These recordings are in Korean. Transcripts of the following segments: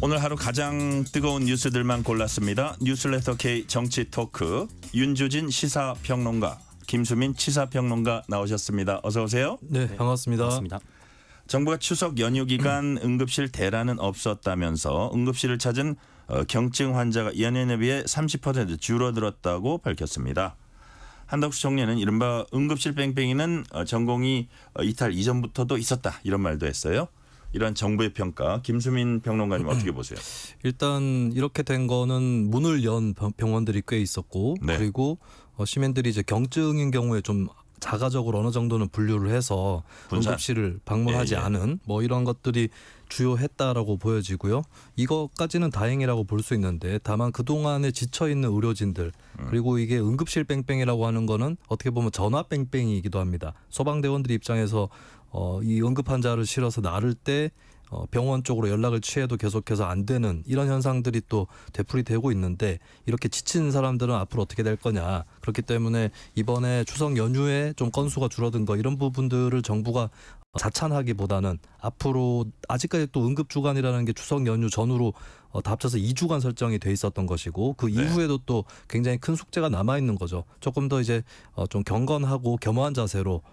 오늘 하루 가장 뜨거운 뉴스들만 골랐습니다. 뉴스레터 K 정치 토크 윤주진 시사평론가, 김수민 치사평론가 나오셨습니다. 어서 오세요. 네, 반갑습니다. 반갑습니다. 정부가 추석 연휴 기간 응급실 대란은 없었다면서 응급실을 찾은 경증 환자가 예년에 비해 30% 줄어들었다고 밝혔습니다. 한덕수 총리는 이른바 응급실 뺑뺑이는 전공이 이탈 이전부터도 있었다, 이런 말도 했어요. 이런 정부의 평가, 김수민 평론가님 어떻게 보세요? 일단 이렇게 된 거는 문을 연 병원들이 꽤 있었고, 네. 그리고 시민들이 이제 경증인 경우에 좀 자가적으로 어느 정도는 분류를 해서 분산. 응급실을 방문하지 예. 않은 뭐 이런 것들이 주요했다라고 보여지고요. 이것까지는 다행이라고 볼 수 있는데, 다만 그동안에 지쳐있는 의료진들, 그리고 이게 응급실 뺑뺑이라고 하는 거는 어떻게 보면 전화 뺑뺑이이기도 합니다. 소방대원들 입장에서 이 응급 환자를 실어서 나를 때 병원 쪽으로 연락을 취해도 계속해서 안 되는 이런 현상들이 또 되풀이되고 있는데, 이렇게 지친 사람들은 앞으로 어떻게 될 거냐. 그렇기 때문에 이번에 추석 연휴에 좀 건수가 줄어든 거, 이런 부분들을 정부가 자찬하기보다는 앞으로, 아직까지 또 응급주간이라는 게 추석 연휴 전후로 다 합쳐서 2주간 설정이 돼 있었던 것이고, 그 네. 이후에도 또 굉장히 큰 숙제가 남아있는 거죠. 조금 더 이제 좀 경건하고 겸허한 자세로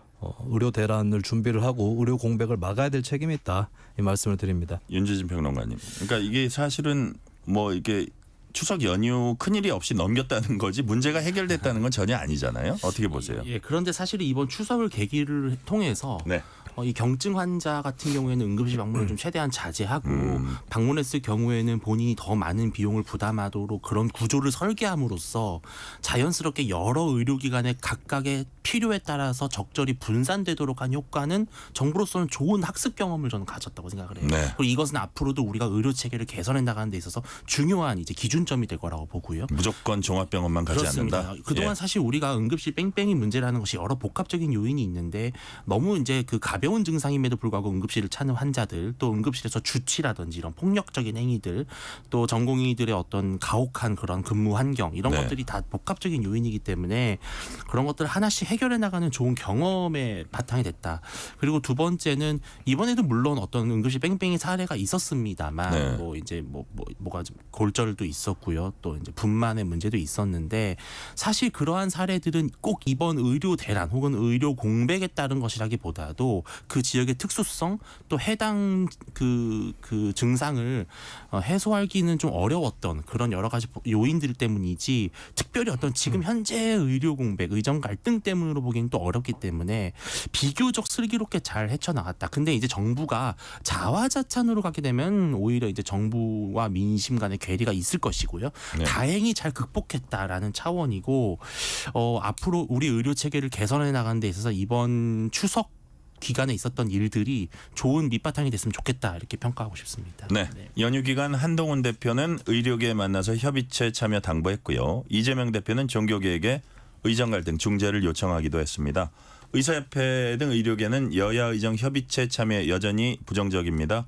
의료 대란을 준비를 하고 의료 공백을 막아야 될 책임이 있다, 이 말씀을 드립니다. 윤주진 평론가님. 그러니까 이게 사실은 뭐 이게 추석 연휴 큰일이 없이 넘겼다는 거지 문제가 해결됐다는 건 전혀 아니잖아요. 어떻게 보세요? 예, 그런데 사실은 이번 추석을 계기를 통해서 네. 이 경증 환자 같은 경우에는 응급실 방문을 좀 최대한 자제하고 방문했을 경우에는 본인이 더 많은 비용을 부담하도록 그런 구조를 설계함으로써 자연스럽게 여러 의료기관의 각각의 필요에 따라서 적절히 분산되도록 한 효과는 정부로서는 좋은 학습 경험을 저는 가졌다고 생각을 해요. 네. 그리고 이것은 앞으로도 우리가 의료 체계를 개선해 나가는 데 있어서 중요한 이제 기준점이 될 거라고 보고요. 무조건 종합병원만 가지 그렇습니다. 않는다. 그동안 예. 사실 우리가 응급실 뺑뺑이 문제라는 것이 여러 복합적인 요인이 있는데, 너무 이제 그 가벼운 증상임에도 불구하고 응급실을 찾는 환자들, 또 응급실에서 주치라든지 이런 폭력적인 행위들, 또 전공의들의 어떤 가혹한 그런 근무 환경, 이런 네. 것들이 다 복합적인 요인이기 때문에 그런 것들을 하나씩 해결해 나가는 좋은 경험의 바탕이 됐다. 그리고 두 번째는 이번에도 물론 어떤 응급실 뺑뺑이 사례가 있었습니다만, 네. 뭐 이제 뭐가 좀 골절도 있었고요, 또 이제 분만의 문제도 있었는데, 사실 그러한 사례들은 꼭 이번 의료 대란 혹은 의료 공백에 따른 것이라기보다도 그 지역의 특수성, 또 해당 그 증상을 해소하기는 좀 어려웠던 그런 여러 가지 요인들 때문이지, 특별히 어떤 지금 현재 의료 공백, 의정 갈등 때문으로 보기엔 또 어렵기 때문에 비교적 슬기롭게 잘 헤쳐나갔다. 근데 이제 정부가 자화자찬으로 가게 되면 오히려 이제 정부와 민심 간의 괴리가 있을 것이고요. 네. 다행히 잘 극복했다라는 차원이고, 앞으로 우리 의료 체계를 개선해 나가는 데 있어서 이번 추석 기간에 있었던 일들이 좋은 밑바탕이 됐으면 좋겠다, 이렇게 평가하고 싶습니다. 네. 연휴 기간 한동훈 대표는 의료계 만나서 협의체 참여 당부했고요. 이재명 대표는 종교계에게 의정 갈등 중재를 요청하기도 했습니다. 의사협회 등 의료계는 여야 의정 협의체 참여에 여전히 부정적입니다.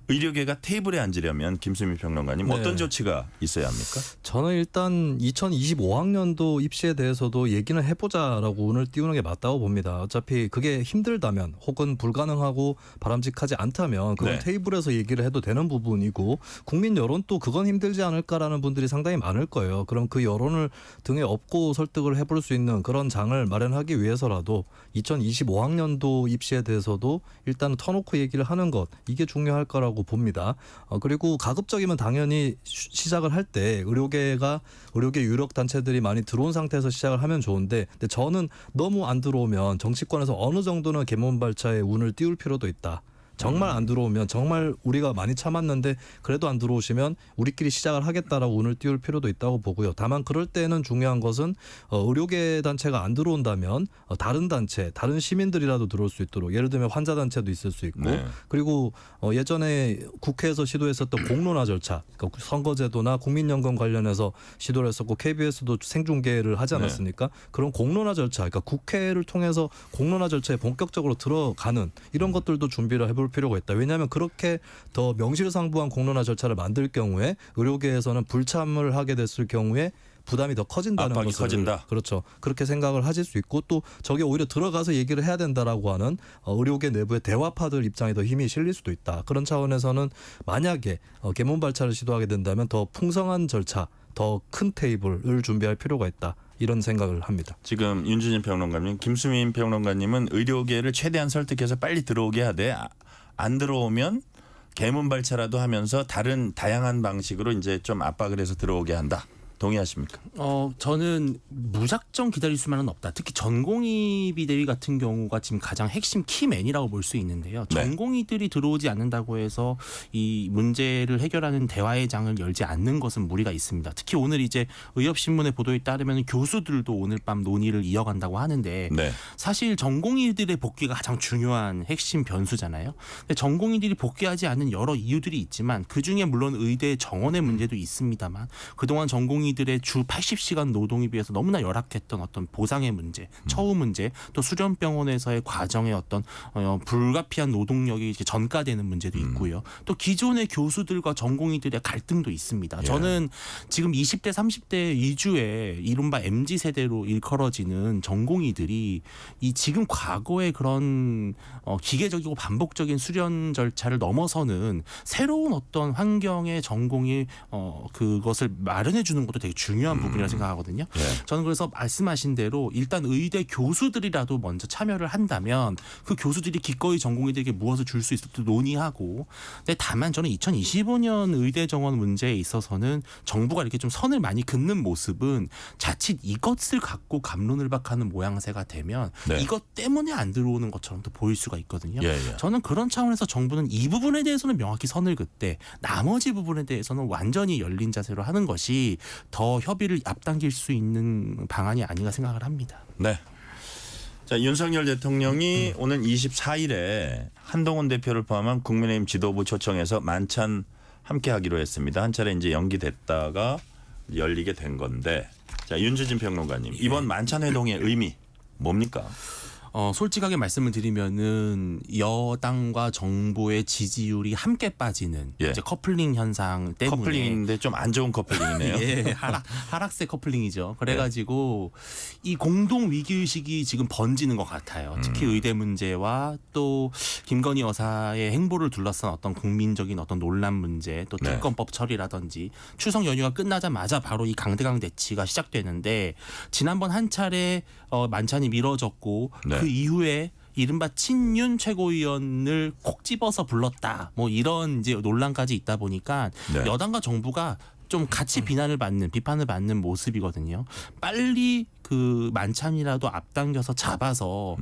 의료계가 테이블에 앉으려면 김수민 평론가님, 네. 어떤 조치가 있어야 합니까? 저는 일단 2025학년도 입시에 대해서도 얘기는 해보자라고 운을 띄우는 게 맞다고 봅니다. 어차피 그게 힘들다면 혹은 불가능하고 바람직하지 않다면 그건 네. 테이블에서 얘기를 해도 되는 부분이고, 국민 여론 또 그건 힘들지 않을까라는 분들이 상당히 많을 거예요. 그럼 그 여론을 등에 업고 설득을 해볼 수 있는 그런 장을 마련하기 위해서라도 2025학년도 입시에 대해서도 일단은 터놓고 얘기를 하는 것, 이게 중요할 거라고 봅니다. 그리고 가급적이면 당연히 시작을 할 때 의료계 유력 단체들이 많이 들어온 상태에서 시작을 하면 좋은데, 근데 저는 너무 안 들어오면 정치권에서 어느 정도는 계몽발차에 운을 띄울 필요도 있다. 정말 안 들어오면, 정말 우리가 많이 참았는데 그래도 안 들어오시면 우리끼리 시작을 하겠다라고 운을 띄울 필요도 있다고 보고요. 다만 그럴 때는 중요한 것은 의료계 단체가 안 들어온다면 다른 단체, 다른 시민들이라도 들어올 수 있도록, 예를 들면 환자 단체도 있을 수 있고, 네. 그리고 예전에 국회에서 시도했었던 공론화 절차, 그러니까 선거제도나 국민연금 관련해서 시도를 했었고, KBS도 생중계를 하지 않았습니까? 그런 공론화 절차, 그러니까 국회를 통해서 공론화 절차에 본격적으로 들어가는 이런 것들도 준비를 해볼 필요가 있다. 왜냐하면 그렇게 더 명실상부한 공론화 절차를 만들 경우에 의료계에서는 불참을 하게 됐을 경우에 부담이 더 커진다는 압박이 것을 커진다. 그렇죠. 그렇게 생각을 하실 수 있고 또 저게 오히려 들어가서 얘기를 해야 된다라고 하는 의료계 내부의 대화파들 입장에 더 힘이 실릴 수도 있다. 그런 차원에서는 만약에 개문 발차를 시도하게 된다면 더 풍성한 절차, 더 큰 테이블을 준비할 필요가 있다. 이런 생각을 합니다. 지금 윤주진 평론가님, 김수민 평론가님은 의료계를 최대한 설득해서 빨리 들어오게 하되 안 들어오면 개문발차라도 하면서 다양한 방식으로 이제 좀 압박을 해서 들어오게 한다. 동의하십니까? 저는 무작정 기다릴 수만은 없다. 특히 전공의 비대위 같은 경우가 지금 가장 핵심 키맨이라고 볼 수 있는데요. 네. 전공의들이 들어오지 않는다고 해서 이 문제를 해결하는 대화의 장을 열지 않는 것은 무리가 있습니다. 특히 오늘 이제 의협신문의 보도에 따르면 교수들도 오늘 밤 논의를 이어간다고 하는데 네. 사실 전공의들의 복귀가 가장 중요한 핵심 변수잖아요. 근데 전공의들이 복귀하지 않는 여러 이유들이 있지만 그중에 물론 의대 정원의 문제도 있습니다만 그동안 전공의들의 주 80시간 노동에 비해서 너무나 열악했던 어떤 보상의 문제, 처우 문제, 또 수련병원에서의 과정의 어떤 불가피한 노동력이 이제 전가되는 문제도 있고요. 또 기존의 교수들과 전공의들의 갈등도 있습니다. 예. 저는 지금 20대, 30대 위주의 이른바 MZ 세대로 일컬어지는 전공의들이 이 지금 과거의 그런 기계적이고 반복적인 수련 절차를 넘어서는 새로운 어떤 환경의 전공이 그것을 마련해 주는 것도 되게 중요한 부분이라고 생각하거든요. 예. 저는 그래서 말씀하신 대로 일단 의대 교수들이라도 먼저 참여를 한다면 그 교수들이 기꺼이 전공의들에게 무엇을 줄 수 있을지 논의하고 근데 다만 저는 2025년 의대 정원 문제에 있어서는 정부가 이렇게 좀 선을 많이 긋는 모습은 자칫 이것을 갖고 갑론을박하는 모양새가 되면 네. 이것 때문에 안 들어오는 것처럼 또 보일 수가 있거든요. 예, 예. 저는 그런 차원에서 정부는 이 부분에 대해서는 명확히 선을 긋되 나머지 부분에 대해서는 완전히 열린 자세로 하는 것이 더 협의를 앞당길 수 있는 방안이 아닌가 생각을 합니다. 네. 자, 윤석열 대통령이 오는 24일에 한동훈 대표를 포함한 국민의힘 지도부 초청해서 만찬 함께 하기로 했습니다. 한 차례 이제 연기됐다가 열리게 된 건데. 자, 윤주진 평론가님. 이번 만찬 회동의 의미 뭡니까? 솔직하게 말씀을 드리면은 여당과 정부의 지지율이 함께 빠지는 예. 이제 커플링 현상 때문에 커플링인데 좀 안 좋은 커플링이네요. 예, 하락세 커플링이죠. 그래가지고 이 공동 위기 의식이 지금 번지는 것 같아요. 특히 의대 문제와 또 김건희 여사의 행보를 둘러싼 어떤 국민적인 어떤 논란 문제, 또 네. 특검법 처리라든지 추석 연휴가 끝나자마자 바로 이 강대강 대치가 시작되는데 지난번 한 차례 만찬이 미뤄졌고 네. 그 이후에 이른바 친윤 최고위원을 콕 집어서 불렀다. 뭐 이런 이제 논란까지 있다 보니까 네. 여당과 정부가 좀 같이 비판을 받는 모습이거든요. 빨리 그 만찬이라도 앞당겨서 잡아서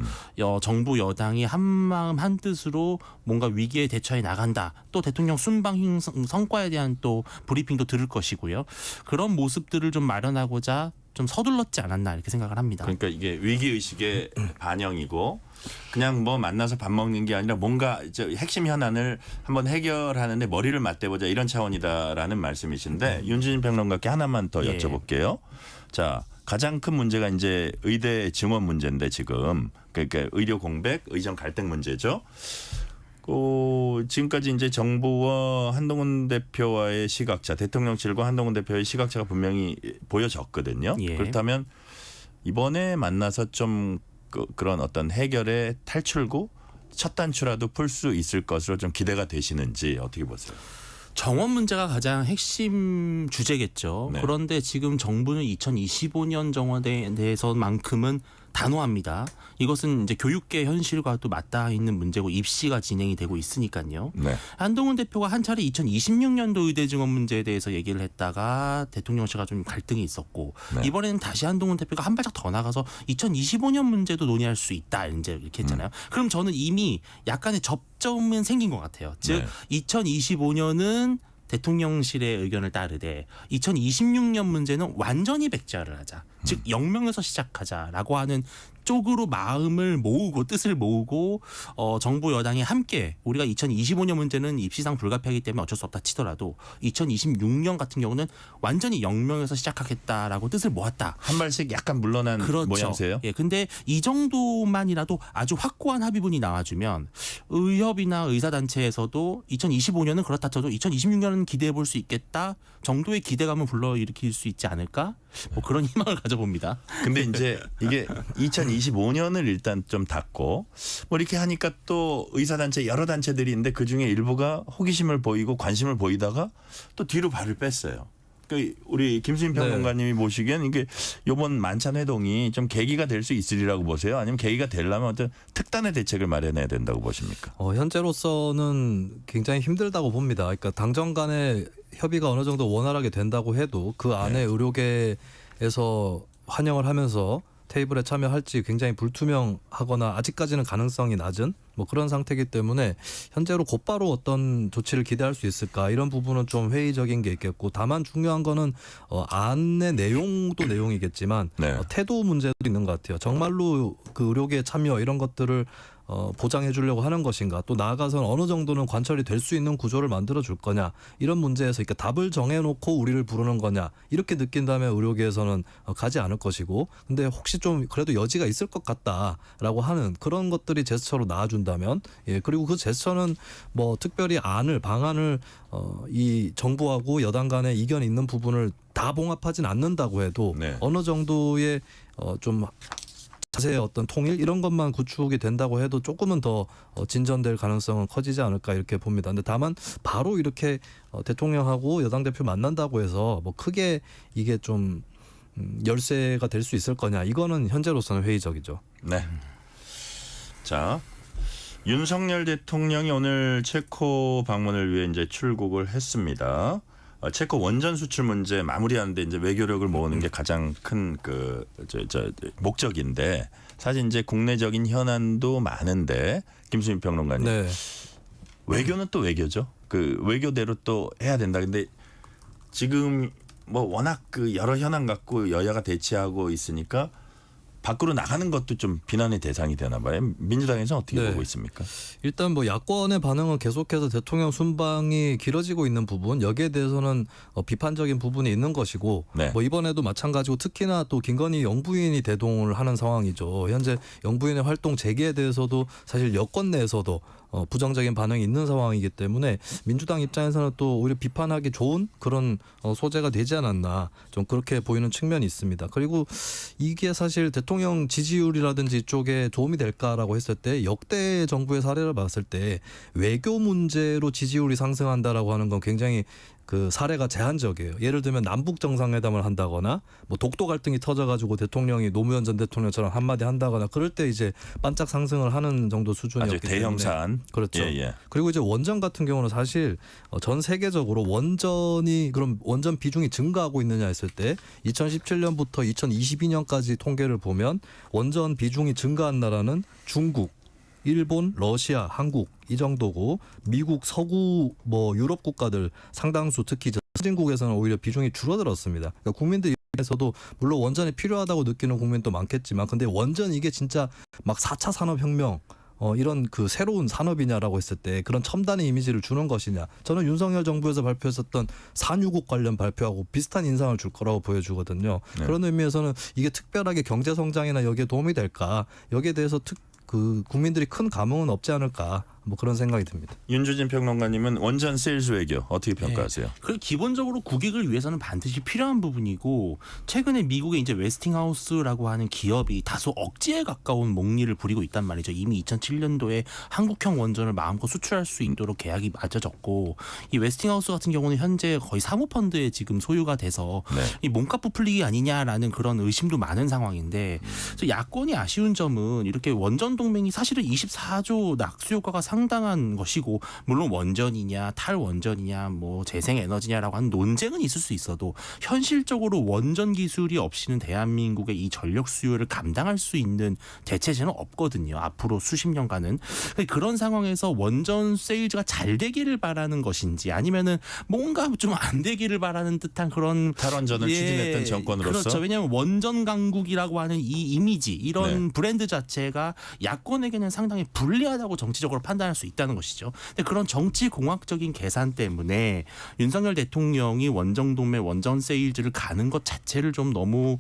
정부 여당이 한 마음 한 뜻으로 뭔가 위기에 대처해 나간다. 또 대통령 순방 성과에 대한 또 브리핑도 들을 것이고요. 그런 모습들을 좀 마련하고자 좀 서둘렀지 않았나 이렇게 생각을 합니다. 그러니까 이게 위기 의식의 반영이고 그냥 뭐 만나서 밥 먹는 게 아니라 뭔가 이제 핵심 현안을 한번 해결하는데 머리를 맞대보자 이런 차원이다라는 말씀이신데 윤진진 평론가께 하나만 더 예. 여쭤볼게요. 자, 가장 큰 문제가 이제 의대 증원 문제인데 지금 그러니까 의료 공백, 의정 갈등 문제죠. 지금까지 이제 정부와 한동훈 대표와의 시각차, 대통령실과 한동훈 대표의 시각차가 분명히 보여졌거든요. 예. 그렇다면 이번에 만나서 좀 그런 어떤 해결의 탈출구, 첫 단추라도 풀 수 있을 것으로 좀 기대가 되시는지 어떻게 보세요? 정원 문제가 가장 핵심 주제겠죠. 네. 그런데 지금 정부는 2025년 정원에 대해서만큼은 단호합니다. 이것은 이제 교육계 현실과 또 맞닿아 있는 문제고 입시가 진행이 되고 있으니까요. 네. 한동훈 대표가 한 차례 2026년도 의대 증원 문제에 대해서 얘기를 했다가 대통령실과 좀 갈등이 있었고 네. 이번에는 다시 한동훈 대표가 한 발짝 더 나가서 2025년 문제도 논의할 수 있다 이제 이렇게 했잖아요. 그럼 저는 이미 약간의 접점은 생긴 것 같아요. 즉 네. 2025년은 대통령실의 의견을 따르되 2026년 문제는 완전히 백지화를 하자. 즉 0명에서 시작하자라고 하는 쪽으로 마음을 모으고 뜻을 모으고 정부 여당이 함께 우리가 2025년 문제는 입시상 불가피하기 때문에 어쩔 수 없다 치더라도 2026년 같은 경우는 완전히 0명에서 시작하겠다라고 뜻을 모았다. 한 발씩 약간 물러난 그렇죠. 모양새예요. 예, 근데 이 정도만이라도 아주 확고한 합의문이 나와주면 의협이나 의사단체에서도 2025년은 그렇다 쳐도 2026년은 기대해 볼 수 있겠다 정도의 기대감을 불러일으킬 수 있지 않을까? 뭐 그런 희망을 가져봅니다. 근데 이제 이게 2025년을 일단 좀 닫고 뭐 이렇게 하니까 또 의사단체 여러 단체들이 있는데 그중에 일부가 호기심을 보이고 관심을 보이다가 또 뒤로 발을 뺐어요. 그러니까 우리 김수민 평론가님이 보시기엔 이게 이번 만찬 회동이 좀 계기가 될 수 있으리라고 보세요? 아니면 계기가 되려면 어떤 특단의 대책을 마련해야 된다고 보십니까? 현재로서는 굉장히 힘들다고 봅니다. 그러니까 당정 간의 협의가 어느 정도 원활하게 된다고 해도 그 안에 의료계에서 환영을 하면서 테이블에 참여할지 굉장히 불투명하거나 아직까지는 가능성이 낮은 뭐 그런 상태이기 때문에 현재로 곧바로 어떤 조치를 기대할 수 있을까 이런 부분은 좀 회의적인 게 있겠고 다만 중요한 거는 안의 내용도 내용이겠지만 네. 태도 문제도 있는 것 같아요. 정말로 그 의료계 참여 이런 것들을 보장해 주려고 하는 것인가 또 나아가서는 어느 정도는 관철이 될 수 있는 구조를 만들어 줄 거냐 이런 문제에서 그러니까 답을 정해놓고 우리를 부르는 거냐 이렇게 느낀다면 의료계에서는 가지 않을 것이고 근데 혹시 좀 그래도 여지가 있을 것 같다라고 하는 그런 것들이 제스처로 나와준다면 그리고 그 제스처는 뭐 특별히 방안을 이 정부하고 여당 간에 이견 있는 부분을 다 봉합하진 않는다고 해도 네. 어느 정도의 좀 자세의 어떤 통일 이런 것만 구축이 된다고 해도 조금은 더 진전될 가능성은 커지지 않을까 이렇게 봅니다. 근데 다만 바로 이렇게 대통령하고 여당 대표 만난다고 해서 뭐 크게 이게 좀 열세가 될 수 있을 거냐 이거는 현재로서는 회의적이죠. 네. 자, 윤석열 대통령이 오늘 체코 방문을 위해 이제 출국을 했습니다. 체코 원전 수출 문제 마무리하는데 이제 외교력을 모으는 게 가장 큰 그 목적인데 사실 이제 국내적인 현안도 많은데 김수민 평론가님 네. 외교는 또 외교죠. 그 외교대로 또 해야 된다. 근데 지금 뭐 워낙 그 여러 현안 갖고 여야가 대치하고 있으니까 밖으로 나가는 것도 좀 비난의 대상이 되나 봐요. 민주당에서는 어떻게 네. 보고 있습니까? 일단 뭐 야권의 반응은 계속해서 대통령 순방이 길어지고 있는 부분 여기에 대해서는 비판적인 부분이 있는 것이고 네. 뭐 이번에도 마찬가지고 특히나 또 김건희 영부인이 대동을 하는 상황이죠. 현재 영부인의 활동 재개에 대해서도 사실 여권 내에서도 부정적인 반응이 있는 상황이기 때문에 민주당 입장에서는 또 오히려 비판하기 좋은 그런 소재가 되지 않았나 좀 그렇게 보이는 측면이 있습니다. 그리고 이게 사실 대통령 지지율이라든지 이쪽에 도움이 될까라고 했을 때 역대 정부의 사례를 봤을 때 외교 문제로 지지율이 상승한다라고 하는 건 굉장히 그 사례가 제한적이에요. 예를 들면 남북 정상회담을 한다거나 뭐 독도 갈등이 터져가지고 대통령이 노무현 전 대통령처럼 한마디 한다거나 그럴 때 이제 반짝 상승을 하는 정도 수준이었기 아주 때문에 대형 사안. 그렇죠. 예. 그리고 이제 원전 같은 경우는 사실 전 세계적으로 그럼 원전 비중이 증가하고 있느냐 했을 때 2017년부터 2022년까지 통계를 보면 원전 비중이 증가한 나라는 중국, 일본, 러시아, 한국 이 정도고 미국, 서구 뭐 유럽 국가들 상당수 특히 선진국에서는 오히려 비중이 줄어들었습니다. 그러니까 국민들 입장에서도 물론 원전이 필요하다고 느끼는 국민도 많겠지만 근데 원전 이게 진짜 막 4차 산업혁명 이런 그 새로운 산업이냐라고 했을 때 그런 첨단의 이미지를 주는 것이냐 저는 윤석열 정부에서 발표했었던 산유국 관련 발표하고 비슷한 인상을 줄 거라고 보여주거든요. 네. 그런 의미에서는 이게 특별하게 경제 성장이나 여기에 도움이 될까 여기에 대해서 그 국민들이 큰 감흥은 없지 않을까 뭐 그런 생각이 듭니다. 윤주진 평론가님은 원전 세일즈 외교 어떻게 평가하세요? 그리고 기본적으로 국익을 위해서는 반드시 필요한 부분이고 최근에 미국의 이제 웨스팅하우스라고 하는 기업이 다소 억지에 가까운 목리를 부리고 있단 말이죠. 이미 2007년도에 한국형 원전을 마음껏 수출할 수 있도록 계약이 맺어졌고 이 웨스팅하우스 같은 경우는 현재 거의 사모펀드에 지금 소유가 돼서 네. 이 몸값 부풀리기 아니냐라는 그런 의심도 많은 상황인데 그래서 야권이 아쉬운 점은 이렇게 원전 동맹이 사실은 24조 낙수 효과가 상당한 것이고 물론 원전이냐 탈원전이냐 뭐 재생에너지냐라고 하는 논쟁은 있을 수 있어도 현실적으로 원전 기술이 없이는 대한민국의 이 전력 수요를 감당할 수 있는 대체제는 없거든요. 앞으로 수십 년간은. 그런 상황에서 원전 세일즈가 잘 되기를 바라는 것인지 아니면은 뭔가 좀 안 되기를 바라는 듯한 그런 탈원전을 추진했던 정권으로서 그렇죠. 왜냐하면 원전 강국이라고 하는 이 이미지 이런 브랜드 자체가 야권에게는 상당히 불리하다고 정치적으로 판단할 수 있다는 것이죠. 근데 그런 정치 공학적인 계산 때문에 윤석열 대통령이 원정동매 원전 세일즈를 가는 것 자체를 좀 너무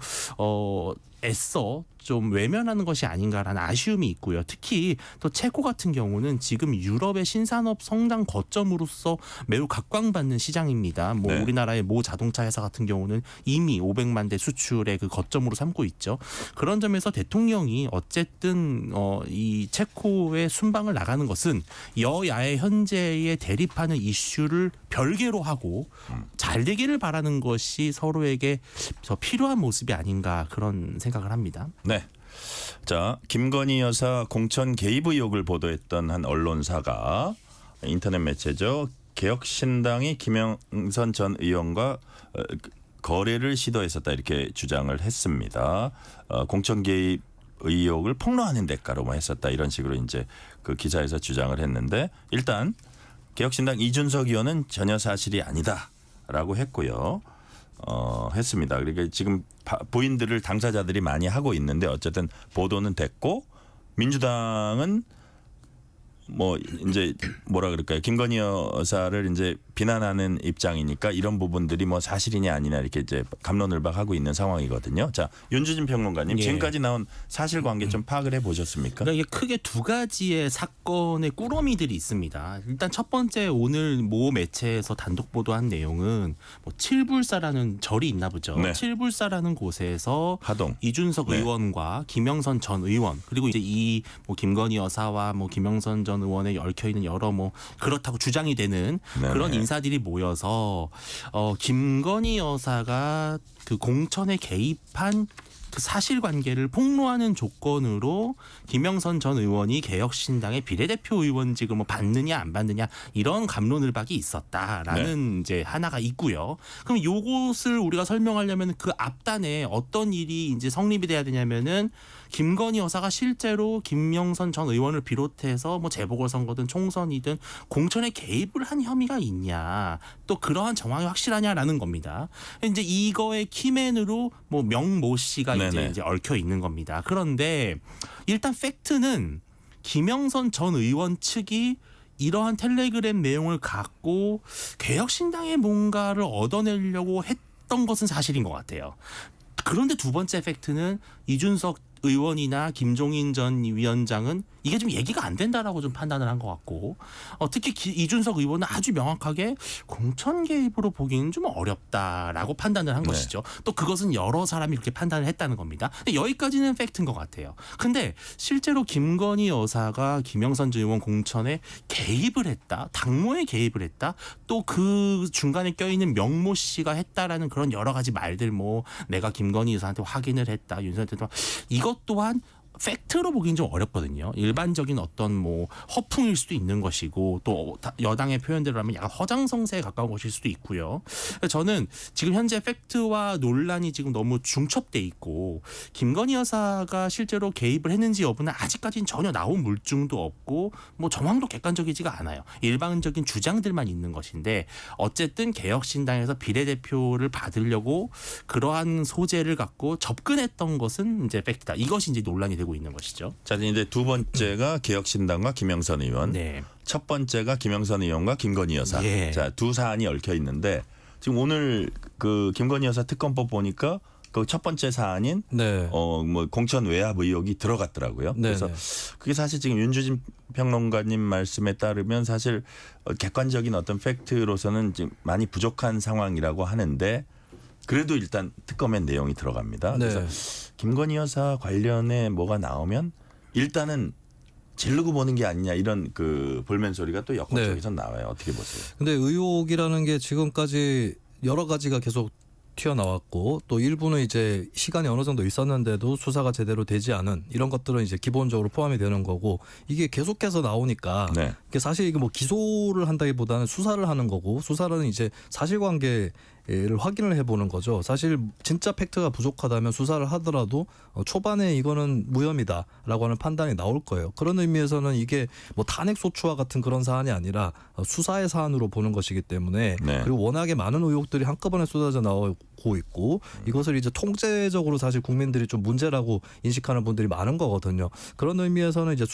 애써 좀 외면하는 것이 아닌가라는 아쉬움이 있고요. 특히 또 체코 같은 경우는 지금 유럽의 신산업 성장 거점으로서 매우 각광받는 시장입니다. 뭐 네. 우리나라의 모 자동차 회사 같은 경우는 이미 500만 대 수출의 그 거점으로 삼고 있죠. 그런 점에서 대통령이 어쨌든 이 체코의 순방을 나가는 것은 여야의 현재의 대립하는 이슈를 별개로 하고 잘 되기를 바라는 것이 서로에게 더 필요한 모습이 아닌가 그런 생각을 합니다. 네. 자, 김건희 여사 공천 개입 의혹을 보도했던 한 언론사가 인터넷 매체죠. 개혁신당이 김영선 전 의원과 거래를 시도했었다 이렇게 주장을 했습니다. 공천 개입 의혹을 폭로하는 대가로 뭐 했었다 이런 식으로 이제 그 기사에서 주장을 했는데 일단 개혁신당 이준석 의원은 전혀 사실이 아니다라고 했고요. 했습니다. 그러니까 지금 부인들을 당사자들이 많이 하고 있는데 어쨌든 보도는 됐고 민주당은 뭐 이제 뭐라 그럴까요? 김건희 여사를 이제 비난하는 입장이니까 이런 부분들이 뭐 사실이냐 아니냐 이렇게 이제 갑론을박하고 있는 상황이거든요. 자, 윤주진 평론가님 예. 지금까지 나온 사실관계 좀 파악을 해보셨습니까? 그러니까 이게 크게 두 가지의 사건의 꾸러미들이 있습니다. 일단 첫 번째 오늘 모 매체에서 단독 보도한 내용은 뭐 칠불사라는 절이 있나 보죠. 네. 칠불사라는 곳에서 하동. 이준석 네. 의원과 김영선 전 의원 그리고 이제 이 뭐 김건희 여사와 뭐 김영선 전 의원에 얽혀 있는 여러 뭐 그렇다고 주장이 되는 네네. 그런 인사들이 모여서 김건희 여사가 그 공천에 개입한 그 사실관계를 폭로하는 조건으로 김영선 전 의원이 개혁신당의 비례대표 의원직을 뭐 받느냐 안 받느냐 이런 갑론을박이 있었다라는 이제 하나가 있고요. 그럼 요것을 우리가 설명하려면 그 앞단에 어떤 일이 이제 성립이 돼야 되냐면은 김건희 여사가 실제로 김영선 전 의원을 비롯해서 뭐 재보궐선거든 총선이든 공천에 개입을 한 혐의가 있냐 또 그러한 정황이 확실하냐라는 겁니다. 이제 이거의 키맨으로 뭐 명모 씨가 네네. 이제 얽혀 있는 겁니다. 그런데 일단 팩트는 김영선 전 의원 측이 이러한 텔레그램 내용을 갖고 개혁신당에 뭔가를 얻어내려고 했던 것은 사실인 것 같아요. 그런데 두 번째 팩트는 이준석 의원이나 김종인 전 위원장은 이게 좀 얘기가 안 된다라고 좀 판단을 한 것 같고 특히 이준석 의원은 아주 명확하게 공천 개입으로 보기는 좀 어렵다라고 판단을 한 네. 것이죠. 또 그것은 여러 사람이 그렇게 판단을 했다는 겁니다. 근데 여기까지는 팩트인 것 같아요. 근데 실제로 김건희 여사가 김영선 전 의원 공천에 개입을 했다, 당무에 개입을 했다, 또 그 중간에 껴있는 명모 씨가 했다라는 그런 여러 가지 말들 뭐 내가 김건희 여사한테 확인을 했다, 윤석열 대통령 이것 또한 팩트로 보기는 좀 어렵거든요. 일반적인 어떤 뭐 허풍일 수도 있는 것이고 또 여당의 표현대로 하면 약간 허장성세에 가까운 것일 수도 있고요. 저는 지금 현재 팩트와 논란이 지금 너무 중첩돼 있고 김건희 여사가 실제로 개입을 했는지 여부는 아직까지는 전혀 나온 물증도 없고 뭐 정황도 객관적이지가 않아요. 일반적인 주장들만 있는 것인데 어쨌든 개혁신당에서 비례대표를 받으려고 그러한 소재를 갖고 접근했던 것은 이제 팩트다. 이것이 이제 논란이 되고 있는 것이죠. 자, 이제 두 번째가 개혁신당과 김영선 의원. 네. 첫 번째가 김영선 의원과 김건희 여사. 예. 자, 두 사안이 얽혀 있는데 지금 오늘 그 김건희 여사 특검법 보니까 그 첫 번째 사안인 네. 뭐 공천 외압 의혹이 들어갔더라고요. 네, 그래서 네. 그게 사실 지금 윤주진 평론가님 말씀에 따르면 사실 객관적인 어떤 팩트로서는 지금 많이 부족한 상황이라고 하는데 그래도 일단 특검의 내용이 들어갑니다. 네. 그래서 김건희 여사 관련해 뭐가 나오면 일단은 지르고 보는 게 아니냐 이런 그 볼멘 소리가 또 여권 네. 쪽에서 나와요. 어떻게 보세요? 근데 의혹이라는 게 지금까지 여러 가지가 계속 튀어나왔고 또 일부는 이제 시간이 어느 정도 있었는데도 수사가 제대로 되지 않은 이런 것들은 이제 기본적으로 포함이 되는 거고 이게 계속해서 나오니까 네. 이게 사실 이게 뭐 기소를 한다기보다는 수사를 하는 거고 수사는 이제 사실관계를 확인을 해보는 거죠. 사실 진짜 팩트가 부족하다면 수사를 하더라도 초반에 이거는 무혐의다라고 하는 판단이 나올 거예요. 그런 의미에서는 이게 뭐 탄핵 소추와 같은 그런 사안이 아니라 수사의 사안으로 보는 것이기 때문에 네. 그리고 워낙에 많은 의혹들이 한꺼번에 쏟아져 나오고 있고 이것을 이제 통제적으로 사실 국민들이 좀 문제라고 인식하는 분들이 많은 거거든요. 그런 의미에서는 이제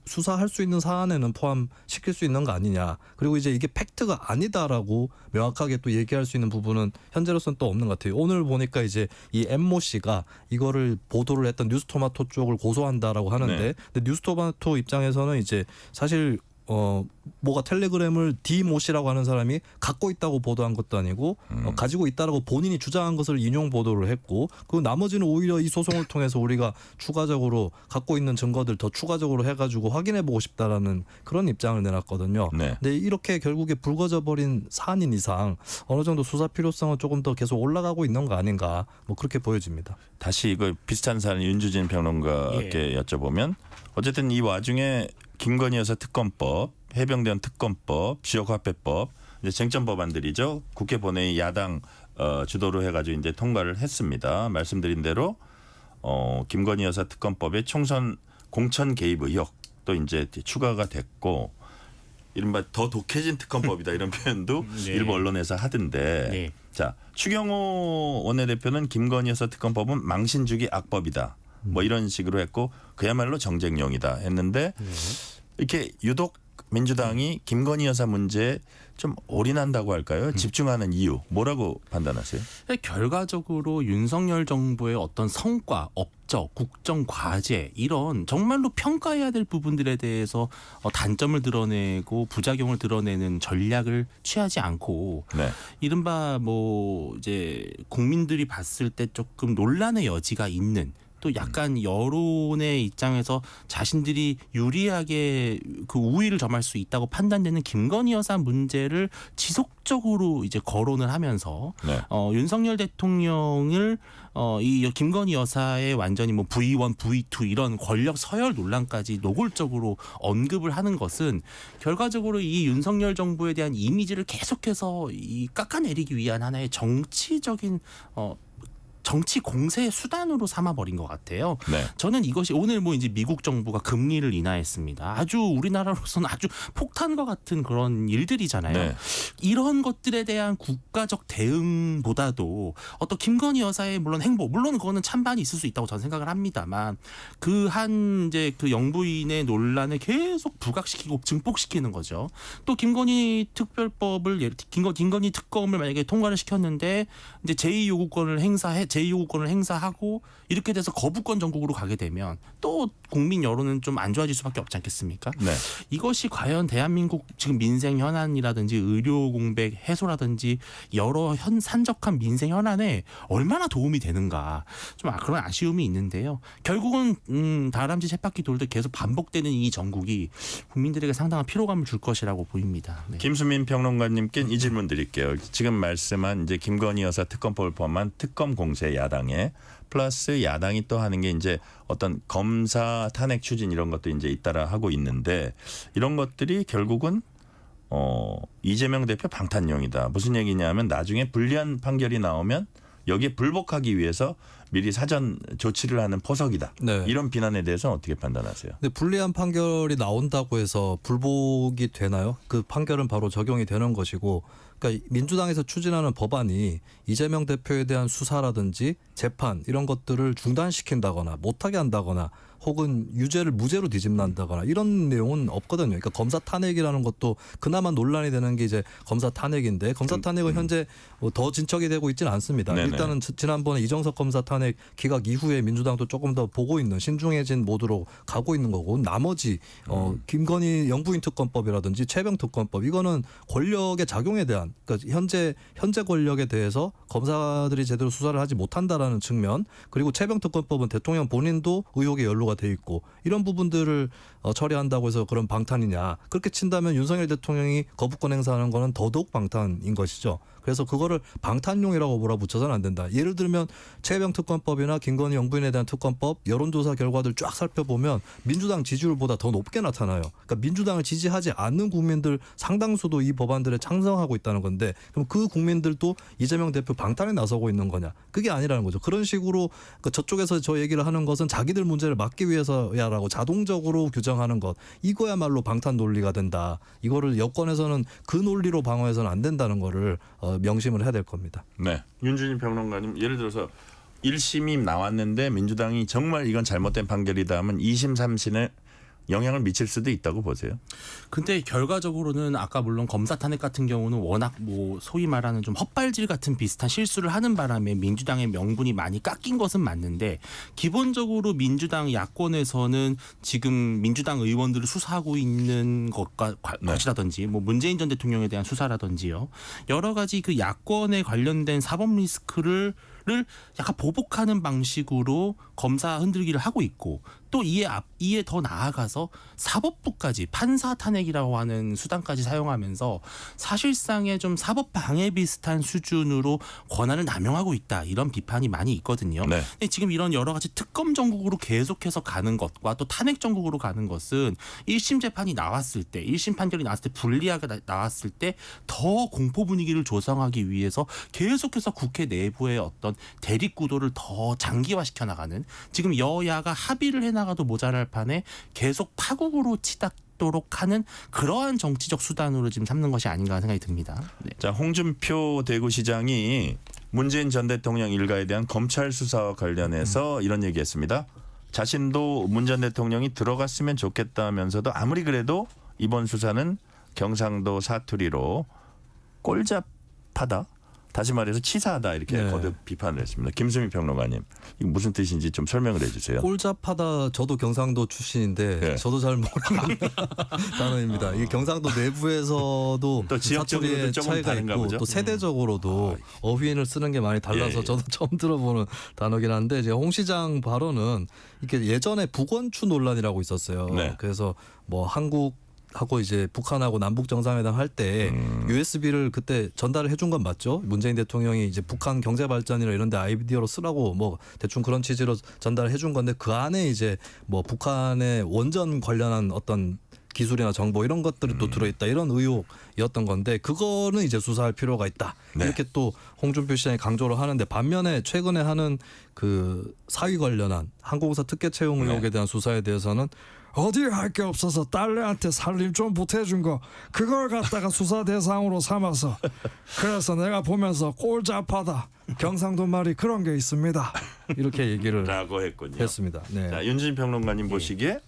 수사할 수 있는 사안에는 포함시킬 수 있는 거 아니냐. 그리고 이제 이게 팩트가 아니다라고 명확하게 또 얘기할 수 있는 부분은 현재로서는 또 없는 것 같아요. 오늘 보니까 이제 이 엠모 씨가 이거를 보도를 했던 뉴스토마토 쪽을 고소한다라고 하는데 네. 근데 뉴스토마토 입장에서는 이제 사실 뭐가 텔레그램을 디모 씨라고 하는 사람이 갖고 있다고 보도한 것도 아니고 가지고 있다라고 본인이 주장한 것을 인용 보도를 했고 그 나머지는 오히려 이 소송을 통해서 우리가 추가적으로 갖고 있는 증거들 더 추가적으로 해가지고 확인해보고 싶다라는 그런 입장을 내놨거든요. 네. 근데 이렇게 결국에 불거져 버린 사안인 이상 어느 정도 수사 필요성은 조금 더 계속 올라가고 있는 거 아닌가 뭐 그렇게 보여집니다. 다시 이거 비슷한 사안 윤주진 평론가께 여쭤보면 어쨌든 이 와중에 김건희 여사 특검법, 해병대원 특검법, 지역화폐법 이제 쟁점 법안들이죠. 국회 본회의 야당 주도로 해가지고 이제 통과를 했습니다. 말씀드린 대로 김건희 여사 특검법의 총선 공천 개입 의혹도 이제 추가가 됐고 이른바 더 독해진 특검법이다 이런 표현도 네. 일부 언론에서 하던데. 네. 자 추경호 원내대표는 김건희 여사 특검법은 망신주기 악법이다. 뭐 이런 식으로 했고 그야말로 정쟁용이다 했는데 이렇게 유독 민주당이 김건희 여사 문제에 좀 올인한다고 할까요? 집중하는 이유 뭐라고 판단하세요? 결과적으로 윤석열 정부의 어떤 성과, 업적, 국정 과제 이런 정말로 평가해야 될 부분들에 대해서 단점을 드러내고 부작용을 드러내는 전략을 취하지 않고 네. 이른바 뭐 이제 국민들이 봤을 때 조금 논란의 여지가 있는 또 약간 여론의 입장에서 자신들이 유리하게 그 우위를 점할 수 있다고 판단되는 김건희 여사 문제를 지속적으로 이제 거론을 하면서 네. 윤석열 대통령을 이 김건희 여사의 완전히 뭐 V1, V2 이런 권력 서열 논란까지 노골적으로 언급을 하는 것은 결과적으로 이 윤석열 정부에 대한 이미지를 계속해서 이 깎아내리기 위한 하나의 정치적인 정치 공세의 수단으로 삼아버린 것 같아요. 네. 저는 이것이 오늘 뭐 이제 미국 정부가 금리를 인하했습니다. 아주 우리나라로서는 아주 폭탄과 같은 그런 일들이잖아요. 네. 이런 것들에 대한 국가적 대응보다도 어떤 김건희 여사의 물론 행보, 물론 그거는 찬반이 있을 수 있다고 저는 생각을 합니다만 그 한 이제 그 영부인의 논란을 계속 부각시키고 증폭시키는 거죠. 또 김건희 특별법을 김건희 특검을 만약에 통과를 시켰는데 이제 제2요구권을 행사하고 이렇게 돼서 거부권 전국으로 가게 되면 또 국민 여론은 좀 안 좋아질 수밖에 없지 않겠습니까? 네. 이것이 과연 대한민국 지금 민생 현안이라든지 의료 공백 해소라든지 여러 산적한 민생 현안에 얼마나 도움이 되는가 좀 그런 아쉬움이 있는데요. 결국은 다람쥐 쳇바퀴 돌듯 계속 반복되는 이 정국이 국민들에게 상당한 피로감을 줄 것이라고 보입니다. 네. 김수민 평론가님께 이 질문 드릴게요. 지금 말씀한 이제 김건희 여사 특검법을 포함한 특검 공세 야당에 플러스 야당이 또 하는 게 이제 어떤 검사 탄핵 추진 이런 것도 이제 잇따라 하고 있는데 이런 것들이 결국은 이재명 대표 방탄용이다. 무슨 얘기냐면 나중에 불리한 판결이 나오면 여기에 불복하기 위해서 미리 사전 조치를 하는 포석이다. 네. 이런 비난에 대해서는 어떻게 판단하세요? 근데 불리한 판결이 나온다고 해서 불복이 되나요? 그 판결은 바로 적용이 되는 것이고 그러니까 민주당에서 추진하는 법안이 이재명 대표에 대한 수사라든지 재판 이런 것들을 중단시킨다거나 못하게 한다거나 혹은 유죄를 무죄로 뒤집는다거나 이런 내용은 없거든요. 그러니까 검사 탄핵이라는 것도 그나마 논란이 되는 게 이제 검사 탄핵인데 검사 탄핵은 현재 더 진척이 되고 있지는 않습니다. 네네. 일단은 지난번에 이정석 검사 탄핵 기각 이후에 민주당도 조금 더 보고 있는 신중해진 모드로 가고 있는 거고 나머지 김건희 영부인 특검법이라든지 최병 특검법 이거는 권력의 작용에 대한 그러니까 현재 권력에 대해서 검사들이 제대로 수사를 하지 못한다라는 측면 그리고 최병 특검법은 대통령 본인도 의혹에 연루가 돼 있고 이런 부분들을 처리한다고 해서 그런 방탄이냐. 그렇게 친다면 윤석열 대통령이 거부권 행사하는 거는 더더욱 방탄인 것이죠. 그래서 그거를 방탄용이라고 몰아붙여서는 안 된다. 예를 들면 최혜병 특검법이나 김건희 영부인에 대한 특검법 여론조사 결과들 쫙 살펴보면 민주당 지지율보다 더 높게 나타나요. 그러니까 민주당을 지지하지 않는 국민들 상당수도 이 법안들에 창성하고 있다는 건데 그럼 그 국민들도 이재명 대표 방탄에 나서고 있는 거냐. 그게 아니라는 거죠. 그런 식으로 저쪽에서 저 얘기를 하는 것은 자기들 문제를 막기 위해서야라고 자동적으로 규정하는 것. 이거야말로 방탄 논리가 된다. 이거를 여권에서는 그 논리로 방어해서는 안 된다는 거를 명심을 해야 될 겁니다. 네. 윤준희 평론가님 예를 들어서 1심이 나왔는데 민주당이 정말 이건 잘못된 판결이다 하면 2심 3심에 영향을 미칠 수도 있다고 보세요. 근데 결과적으로는 아까 물론 검사 탄핵 같은 경우는 워낙 뭐 소위 말하는 좀 헛발질 같은 비슷한 실수를 하는 바람에 민주당의 명분이 많이 깎인 것은 맞는데 기본적으로 민주당 야권에서는 지금 민주당 의원들을 수사하고 있는 것이라든지 뭐 문재인 전 대통령에 대한 수사라든지요. 여러 가지 그 야권에 관련된 사법 리스크를 약간 보복하는 방식으로 검사 흔들기를 하고 있고 또 이에 더 나아가서 사법부까지 판사 탄핵이라고 하는 수단까지 사용하면서 사실상의 좀 사법 방해 비슷한 수준으로 권한을 남용하고 있다 이런 비판이 많이 있거든요. 네. 근데 지금 이런 여러 가지 특검 정국으로 계속해서 가는 것과 또 탄핵 정국으로 가는 것은 1심 재판이 나왔을 때 1심 판결이 나왔을 때 불리하게 나왔을 때 더 공포 분위기를 조성하기 위해서 계속해서 국회 내부의 어떤 대립 구도를 더 장기화시켜 나가는 지금 여야가 합의를 해나가도 모자랄 판에 계속 파국으로 치닫도록 하는 그러한 정치적 수단으로 지금 삼는 것이 아닌가 하는 생각이 듭니다. 네. 자, 홍준표 대구시장이 문재인 전 대통령 일가에 대한 검찰 수사와 관련해서 이런 얘기했습니다. 자신도 문 전 대통령이 들어갔으면 좋겠다면서도 아무리 그래도 이번 수사는 경상도 사투리로 꼴잡하다. 다시 말해서 치사하다 이렇게 네. 거듭 비판을 했습니다. 김수미 평론가님 이거 무슨 뜻인지 좀 설명을 해주세요. 꼴잡하다. 저도 경상도 출신인데 네. 저도 잘 모르는 단어입니다. 이 경상도 내부에서도 또 지역적으로도 사투리의 조금 차이가 다른가 있고 보죠? 또 세대적으로도 어휘를 쓰는 게 많이 달라서 예, 예. 저도 처음 들어보는 단어긴 한데 이제 홍 시장 발언은 이게 예전에 북원추 논란이라고 있었어요. 네. 그래서 뭐 한국하고 이제 북한하고 남북 정상회담 할 때 USB를 그때 전달을 해준 건 맞죠? 문재인 대통령이 이제 북한 경제 발전이나 이런 데 아이디어로 쓰라고 뭐 대충 그런 취지로 전달을 해준 건데 그 안에 이제 뭐 북한의 원전 관련한 어떤 기술이나 정보 이런 것들이 또 들어있다 이런 의혹이었던 건데 그거는 이제 수사할 필요가 있다 네. 이렇게 또 홍준표 시장이 강조를 하는데 반면에 최근에 하는 그 사위 관련한 항공사 특혜 채용 의혹에 네. 대한 수사에 대해서는 어디 할 게 없어서 딸내한테 살림 좀 보태준 거 그걸 갖다가 수사 대상으로 삼아서 그래서 내가 보면서 꼴잡하다 경상도 말이 그런 게 있습니다. 이렇게 얘기를 라고 했군요. 했습니다. 네. 자, 윤진 평론가님 보시기에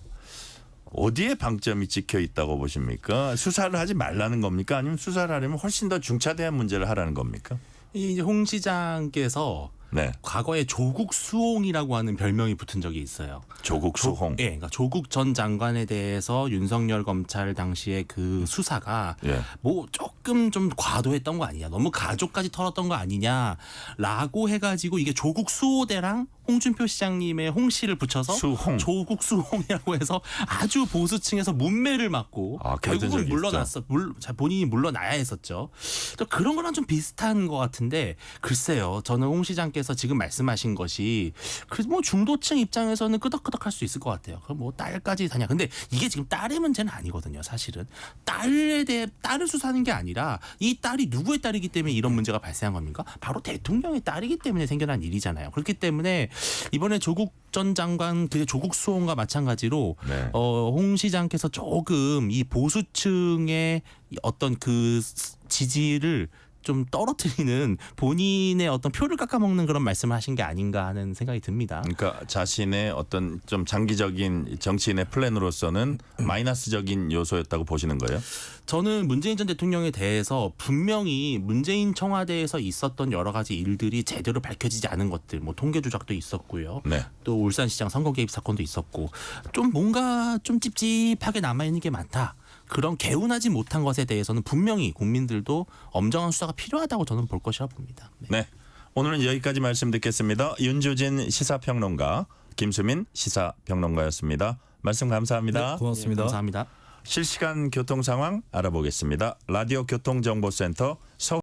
어디에 방점이 찍혀 있다고 보십니까? 수사를 하지 말라는 겁니까? 아니면 수사를 하려면 훨씬 더 중차대한 문제를 하라는 겁니까? 이제 홍 시장께서 네. 과거에 조국 수홍이라고 하는 별명이 붙은 적이 있어요. 조국 수홍. 예, 그러니까 조국 전 장관에 대해서 윤석열 검찰 당시에 그 수사가 예. 뭐 조금 좀 과도했던 거 아니냐, 너무 가족까지 털었던 거 아니냐라고 해가지고 이게 조국 수호대랑 홍준표 시장님의 홍 씨를 붙여서 수홍. 조국 수홍이라고 해서 아주 보수층에서 문매를 맞고 아, 그랬던 결국은 적이 물러났어. 본인이 물러나야 했었죠. 또 그런 거랑 좀 비슷한 것 같은데 글쎄요. 저는 홍 시장께서 지금 말씀하신 것이 그 뭐 중도층 입장에서는 끄덕끄덕할 수 있을 것 같아요. 그럼 뭐 딸까지 다냐. 근데 이게 지금 딸의 문제는 아니거든요. 사실은 딸에 대해 딸을 수사하는 게 아니라 이 딸이 누구의 딸이기 때문에 이런 문제가 발생한 겁니까? 바로 대통령의 딸이기 때문에 생겨난 일이잖아요. 그렇기 때문에 이번에 조국 전 장관 그 조국 수홍과 마찬가지로 네. 홍 시장께서 조금 이 보수층의 어떤 그 지지를 좀 떨어뜨리는 본인의 어떤 표를 깎아먹는 그런 말씀을 하신 게 아닌가 하는 생각이 듭니다. 그러니까 자신의 어떤 좀 장기적인 정치인의 플랜으로서는 마이너스적인 요소였다고 보시는 거예요? 저는 문재인 전 대통령에 대해서 분명히 문재인 청와대에서 있었던 여러 가지 일들이 제대로 밝혀지지 않은 것들, 뭐 통계 조작도 있었고요. 네. 또 울산시장 선거 개입 사건도 있었고 좀 뭔가 좀 찝찝하게 남아있는 게 많다. 그런 개운하지 못한 것에 대해서는 분명히 국민들도 엄정한 수사가 필요하다고 저는 볼 것이라 봅니다. 네. 네. 오늘은 여기까지 말씀 듣겠습니다. 윤주진 시사평론가, 김수민 시사평론가였습니다. 말씀 감사합니다. 네, 고맙습니다. 감사합니다. 실시간 교통 상황 알아보겠습니다. 라디오 교통정보센터 서울